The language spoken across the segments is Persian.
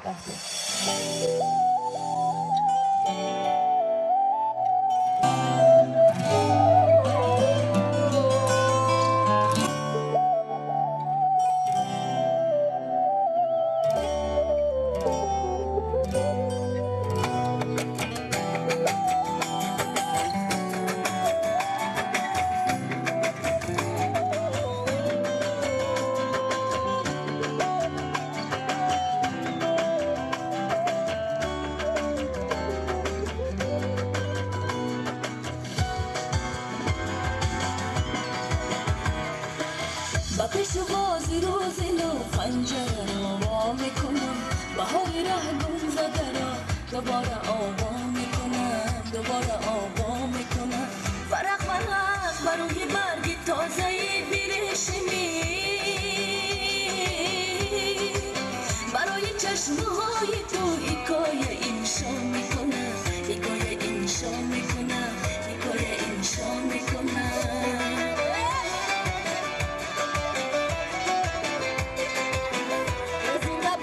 با پیشوازی روزی نو پنجره رو وا میکنم بهاری ره گم زده را دوباره آوا میکنم دوباره آوا میکنم فرق برای برگی تازه بیرشمی برای چشمهای تو حکایه انشا میکنم حکایه انشا میکنم حکایه انشا میکنم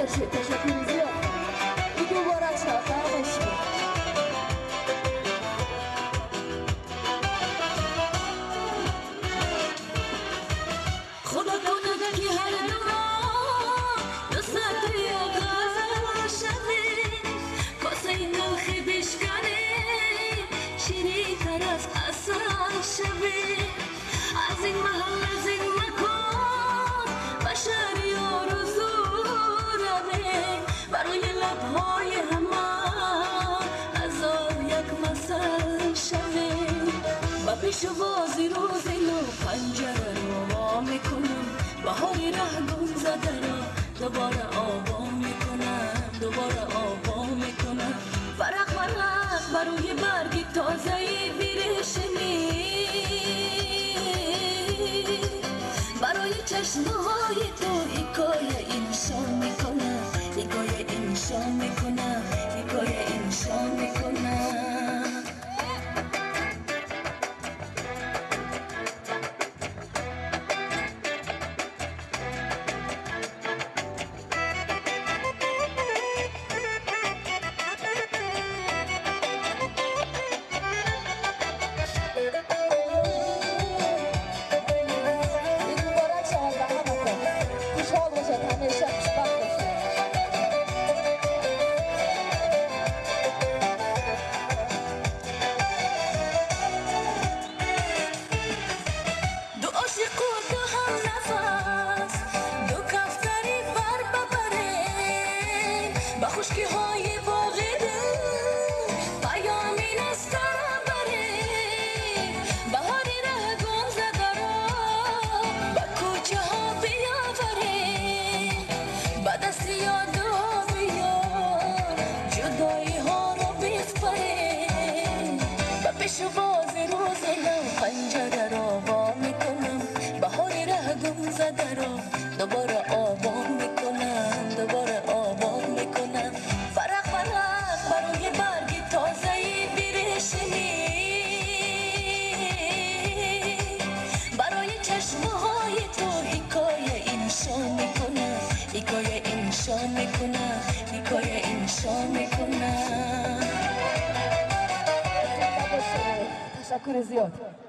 تشکر زیاد این دوباره شاکر باشید خدا کنه که هر دوران دوست یا غزل شده کاسه نلخی بشکنه شیری تر از اصل شده از این محل از این مکان بشر یارزو برای لبهای همان هزار یک مثل شوه و پیش بازی روزی نو پنجره رو وا میکنم بهاری ره گم زده را دوباره آوا میکنم دوباره آوا میکنم فرق برای برگی تازه بیرشمی برای چشمهای تو حکایه انشا میکنم حکایه انشا میکنم حکایه انشا میکنم خشکی های باغ دل پیامی نستم بره بهاری ره گم زده را به کوچه ها بیاوره به دست یاد ها بیار جدایی ها را بسپره به پیش باز روز نو پنجره را وا میکنم بهاری ره گم زده را دوباره آوا میکنم دوباره آوا میکنم فرق برای برگی تازه بیرشمی برای چشمهای تو حکایه انشا میکنم حکایه انشا میکنم حکایه انشا میکنم تشکر زیاد